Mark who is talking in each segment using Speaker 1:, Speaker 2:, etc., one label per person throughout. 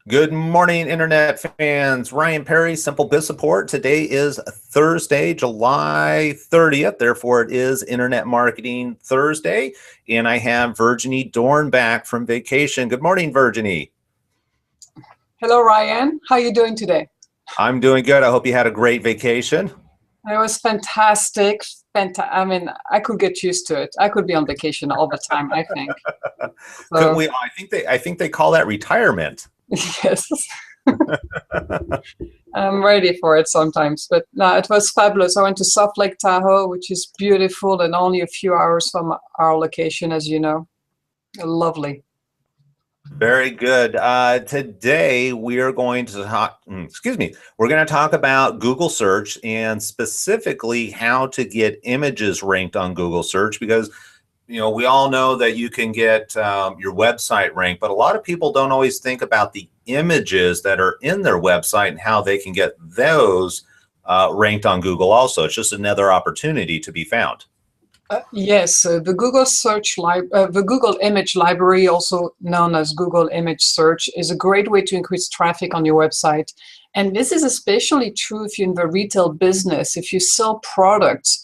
Speaker 1: Good morning, Internet fans. Ryan Perry, Simple Biz Support. Today is Thursday, July 30th. Therefore, it is Internet Marketing Thursday. And I have Virginie Dorn back from vacation. Good morning, Virginie.
Speaker 2: Hello, Ryan. How are you doing today?
Speaker 1: I'm doing good. I hope you had a great vacation.
Speaker 2: It was fantastic. I mean, I could get used to it. I could be on vacation all the time, I think.
Speaker 1: Couldn't
Speaker 2: So,
Speaker 1: we? I think they call that retirement.
Speaker 2: yes, I'm ready for it sometimes. But no, it was fabulous. I went to South Lake Tahoe, which is beautiful and only a few hours from our location, as you know. Lovely.
Speaker 1: Very good. Today we are going to talk, we're going to talk about Google search and specifically how to get images ranked on Google search because, we all know that you can get your website ranked, but a lot of people don't always think about the images that are in their website and how they can get those ranked on Google also. It's just another opportunity to be found.
Speaker 2: Yes, the Google Image Library, also known as Google Image Search, is a great way to increase traffic on your website. And this is especially true if you're in the retail business. If you sell products,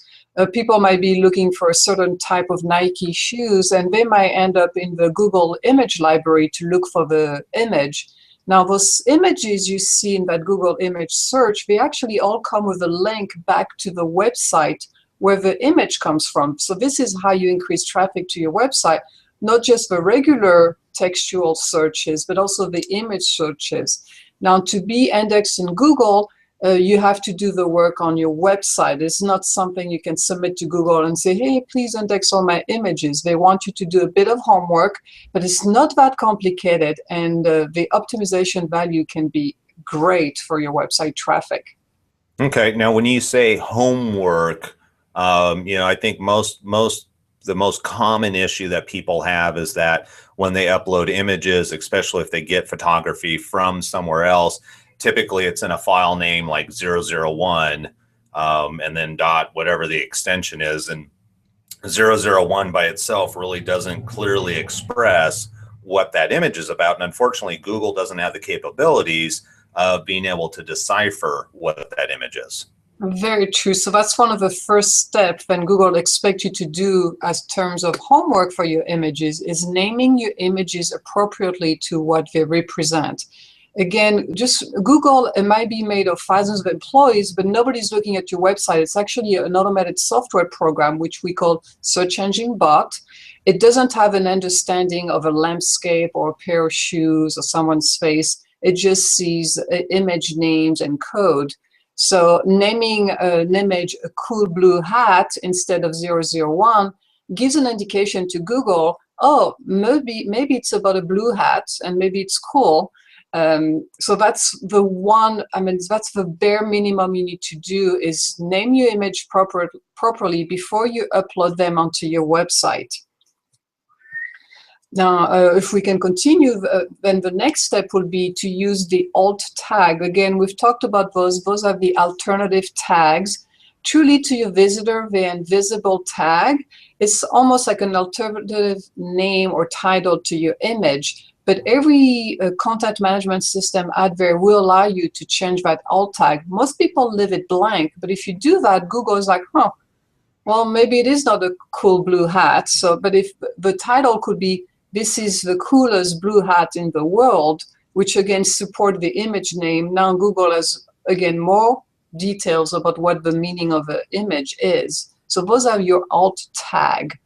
Speaker 2: people might be looking for a certain type of Nike shoes, and they might end up in the Google Image Library to look for the image. Now, those images you see in that Google Image Search, they actually all come with a link back to the website where the image comes from. So this is how you increase traffic to your website, not just the regular textual searches, but also the image searches. Now, to be indexed in Google, you have to do the work on your website. It's not something you can submit to Google and say, hey, please index all my images. They want you to do a bit of homework, but it's not that complicated, and the optimization value can be great for your website traffic.
Speaker 1: Okay. Now, when you say homework, I think the most common issue that people have is that when they upload images, especially if they get photography from somewhere else, typically it's in a file name like 001 and then dot whatever the extension is. And 001 by itself really doesn't clearly express what that image is about. And unfortunately, Google doesn't have the capabilities of being able to decipher what that image is.
Speaker 2: Very true. So that's one of the first steps when Google expects you to do as terms of homework for your images is naming your images appropriately to what they represent. Again, just Google, it might be made of thousands of employees, but nobody's looking at your website. It's actually an automated software program, which we call search engine bot. It doesn't have an understanding of a landscape or a pair of shoes or someone's face. It just sees image names and code. So naming an image a cool blue hat instead of 001 gives an indication to Google, oh, maybe it's about a blue hat and maybe it's cool. So that's that's the bare minimum you need to do is name your image properly before you upload them onto your website. Now, if we can continue, then the next step will be to use the alt tag. Again, we've talked about those. Those are the alternative tags. Truly to your visitor, the invisible tag is almost like an alternative name or title to your image. But every content management system out there will allow you to change that alt tag. Most people leave it blank, but if you do that, Google is like, well, maybe it is not a cool blue hat. But if the title could be, this is the coolest blue hat in the world, which again support the image name. Now Google has, again, more details about what the meaning of the image is. So those are your alt tag.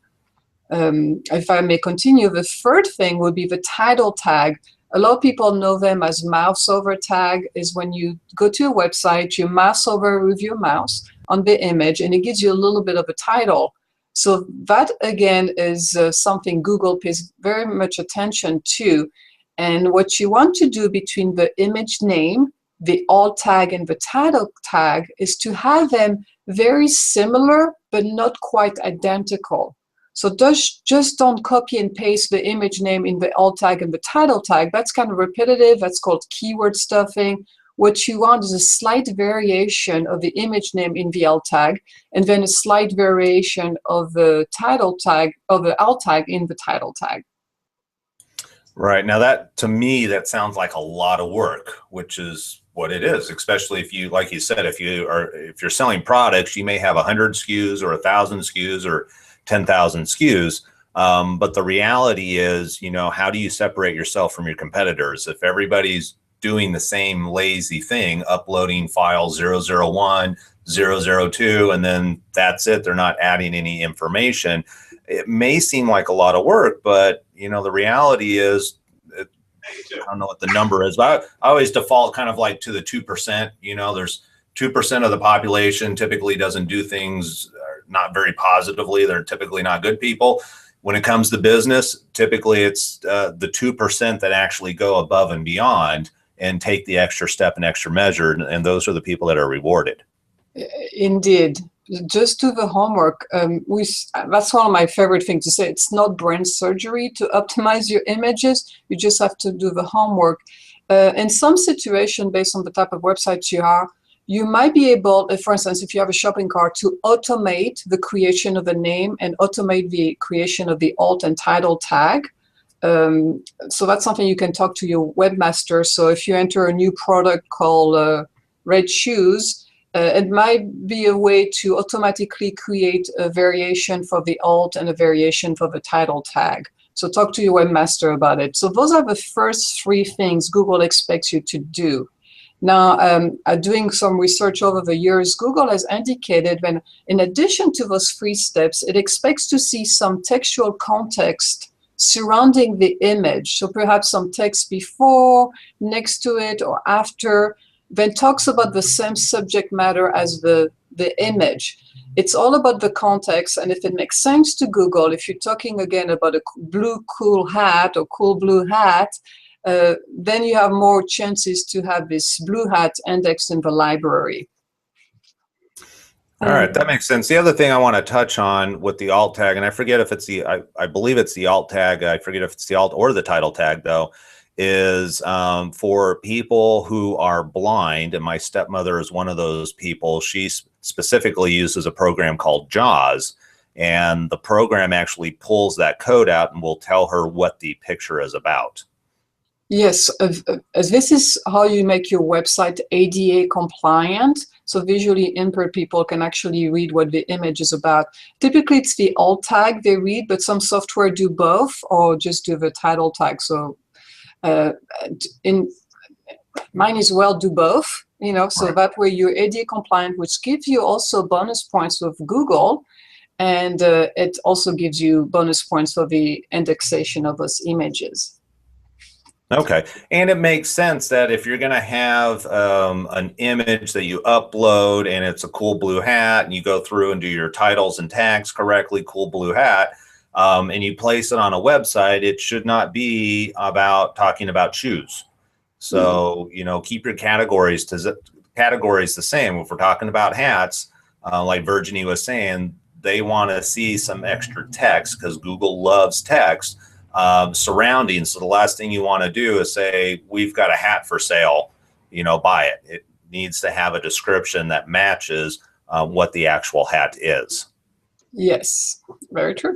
Speaker 2: If I may continue, the third thing would be the title tag. A lot of people know them as mouse over tag, is when you go to a website, you mouse over with your mouse on the image, and it gives you a little bit of a title. So that, again, is something Google pays very much attention to. And what you want to do between the image name, the alt tag, and the title tag is to have them very similar, but not quite identical. So just don't copy and paste the image name in the alt tag and the title tag. That's kind of repetitive. That's called keyword stuffing. What you want is a slight variation of the image name in the alt tag, and then a slight variation of the title tag, of the alt tag in the title tag.
Speaker 1: Right. Now that to me, that sounds like a lot of work, which is what it is, especially if you, like you said, if you're selling products, you may have 100 SKUs or 1,000 SKUs or 10,000 SKUs. But the reality is, how do you separate yourself from your competitors? If everybody's doing the same lazy thing, uploading file 001, 002, and then that's it, they're not adding any information. It may seem like a lot of work, but the reality is, I don't know what the number is, but I always default kind of like to the 2%. There's 2% of the population typically doesn't do things not very positively. They're typically not good people. When it comes to business, typically it's the 2% that actually go above and beyond and take the extra step and extra measure. And those are the people that are rewarded.
Speaker 2: Indeed. Just do the homework. That's one of my favorite things to say. It's not brain surgery to optimize your images. You just have to do the homework. In some situation, based on the type of website you are, you might be able, for instance, if you have a shopping cart, to automate the creation of a name and automate the creation of the alt and title tag. So that's something you can talk to your webmaster. So if you enter a new product called red shoes, it might be a way to automatically create a variation for the alt and a variation for the title tag. So talk to your webmaster about it. So those are the first three things Google expects you to do. Now, doing some research over the years, Google has indicated that in addition to those three steps, it expects to see some textual context surrounding the image. So perhaps some text before, next to it, or after, then talks about the same subject matter as the image. It's all about the context, and if it makes sense to Google, if you're talking again about a blue cool hat or cool blue hat, then you have more chances to have this blue hat indexed in the library.
Speaker 1: All right, that makes sense. The other thing I want to touch on with the alt tag, and I forget if it's I believe it's the alt tag. I forget if it's the alt or the title tag, though, is for people who are blind, and my stepmother is one of those people. She specifically uses a program called JAWS, and the program actually pulls that code out and will tell her what the picture is about.
Speaker 2: Yes, this is how you make your website ADA compliant. So visually impaired people can actually read what the image is about. Typically, it's the alt tag they read, but some software do both or just do the title tag. So in mine as well do both, so
Speaker 1: Right.
Speaker 2: that way you're ADA compliant, which gives you also bonus points with Google, and it also gives you bonus points for the indexation of those images.
Speaker 1: Okay. And it makes sense that if you're going to have an image that you upload and it's a cool blue hat and you go through and do your titles and tags correctly, cool blue hat, and you place it on a website, it should not be about talking about shoes. So, keep your categories the same. If we're talking about hats, like Virginie was saying, they want to see some extra text because Google loves text. Surrounding. So the last thing you want to do is say, we've got a hat for sale, buy it. It needs to have a description that matches what the actual hat is.
Speaker 2: Yes, very true.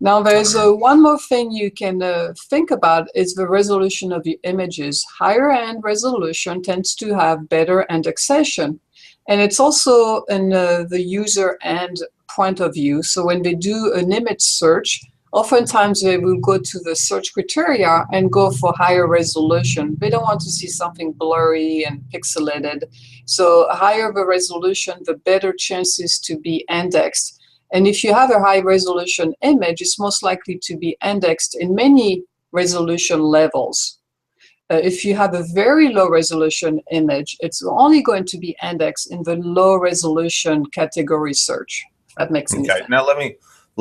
Speaker 2: Now there's one more thing you can think about is the resolution of your images. Higher end resolution tends to have better indexation. And it's also in the user end point of view. So when they do an image search, oftentimes they will go to the search criteria and go for higher resolution. They don't want to see something blurry and pixelated. So higher the resolution, the better chances to be indexed. And if you have a high resolution image, it's most likely to be indexed in many resolution levels. If you have a very low resolution image, it's only going to be indexed in the low resolution category search. That makes sense.
Speaker 1: Okay. Now let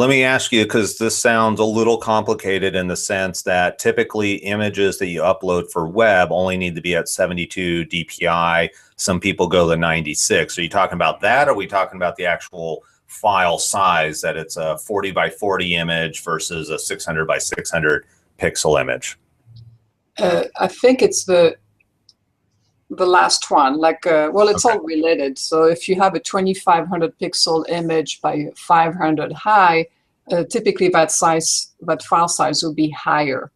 Speaker 1: me ask you, because this sounds a little complicated in the sense that typically images that you upload for web only need to be at 72 DPI. Some people go to 96. Are you talking about that? Or are we talking about the actual file size, that it's a 40 by 40 image versus a 600 by 600 pixel image?
Speaker 2: I think it's the last one, it's
Speaker 1: Okay.
Speaker 2: all related. So if you have a 2500 pixel image by 500 high, typically that file size will be higher.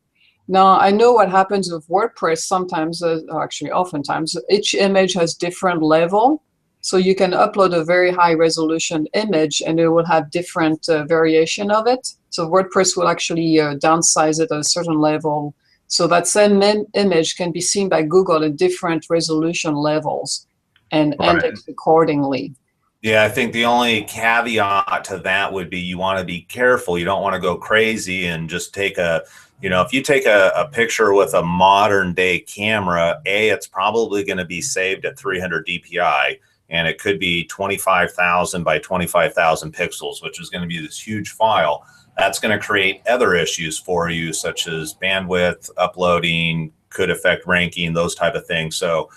Speaker 2: Now, I know what happens with WordPress sometimes, actually oftentimes, each image has different level. So you can upload a very high resolution image and it will have different variation of it. So WordPress will actually downsize it at a certain level. So that same image can be seen by Google at different resolution levels and
Speaker 1: Right.
Speaker 2: indexed accordingly.
Speaker 1: Yeah, I think the only caveat to that would be you want to be careful. You don't want to go crazy and just take a, if you take a picture with a modern day camera, it's probably going to be saved at 300 DPI, and it could be 25,000 by 25,000 pixels, which is going to be this huge file. That's going to create other issues for you, such as bandwidth, uploading, could affect ranking, those type of things. So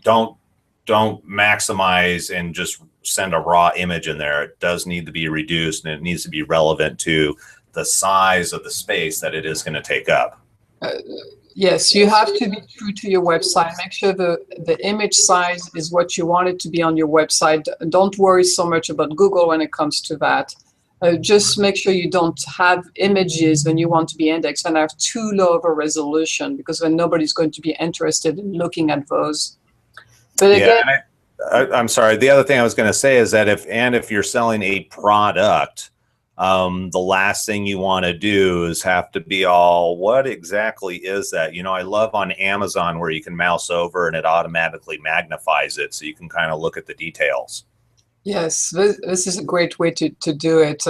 Speaker 1: don't maximize and just send a raw image in there. It does need to be reduced, and it needs to be relevant to the size of the space that it is going to take up.
Speaker 2: Yes, you have to be true to your website. Make sure the image size is what you want it to be on your website. Don't worry so much about Google when it comes to that. Just make sure you don't have images when you want to be indexed and have too low of a resolution, because then nobody's going to be interested in looking at those. But again,
Speaker 1: I'm sorry. The other thing I was going to say is that if you're selling a product, the last thing you want to do is have to be all, what exactly is that? I love on Amazon where you can mouse over and it automatically magnifies it, so you can kind of look at the details.
Speaker 2: yes, this is a great way to do it.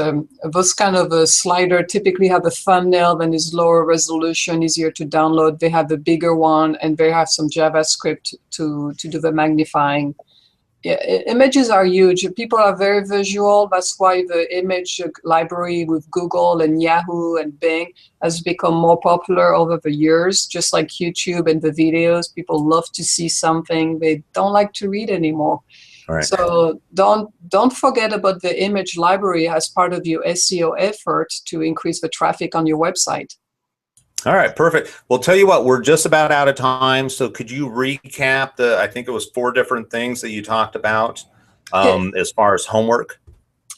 Speaker 2: Those kind of a slider typically have a thumbnail that is lower resolution, easier to download. They have the bigger one, and they have some JavaScript to do the magnifying. Yeah, images are huge. People are very visual. That's why the image library with Google and Yahoo and Bing has become more popular over the years. Just like YouTube and the videos, people love to see something. They don't like to read anymore.
Speaker 1: All right.
Speaker 2: So don't forget about the image library as part of your SEO effort to increase the traffic on your website.
Speaker 1: All right, perfect. Well, tell you what, we're just about out of time. So could you recap I think it was 4 different things that you talked about as far as homework?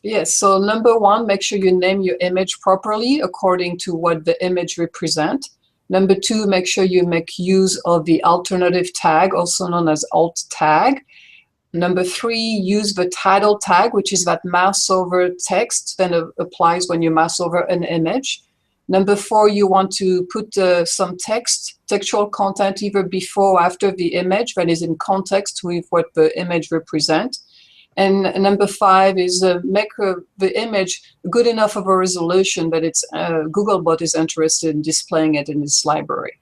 Speaker 2: Yes, so number 1, make sure you name your image properly according to what the image represents. Number 2, make sure you make use of the alternative tag, also known as alt tag. Number 3, use the title tag, which is that mouse over text that applies when you mouse over an image. Number 4, you want to put some textual content either before or after the image that is in context with what the image represents. And number 5 is make the image good enough of a resolution that it's Googlebot is interested in displaying it in its library.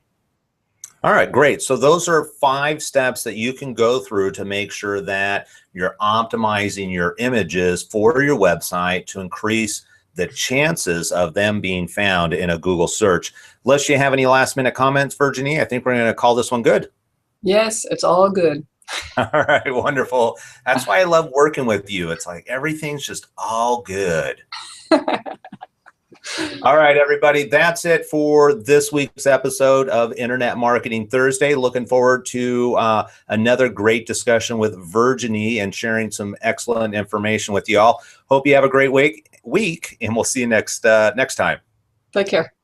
Speaker 1: All right, great. So those are 5 steps that you can go through to make sure that you're optimizing your images for your website to increase the chances of them being found in a Google search. Unless you have any last minute comments, Virginie, I think we're going to call this one good.
Speaker 2: Yes, it's all good.
Speaker 1: All right, wonderful. That's why I love working with you. It's like everything's just all good. All right, everybody, that's it for this week's episode of Internet Marketing Thursday. Looking forward to another great discussion with Virginie and sharing some excellent information with you all. Hope you have a great week, and we'll see you next time.
Speaker 2: Take care.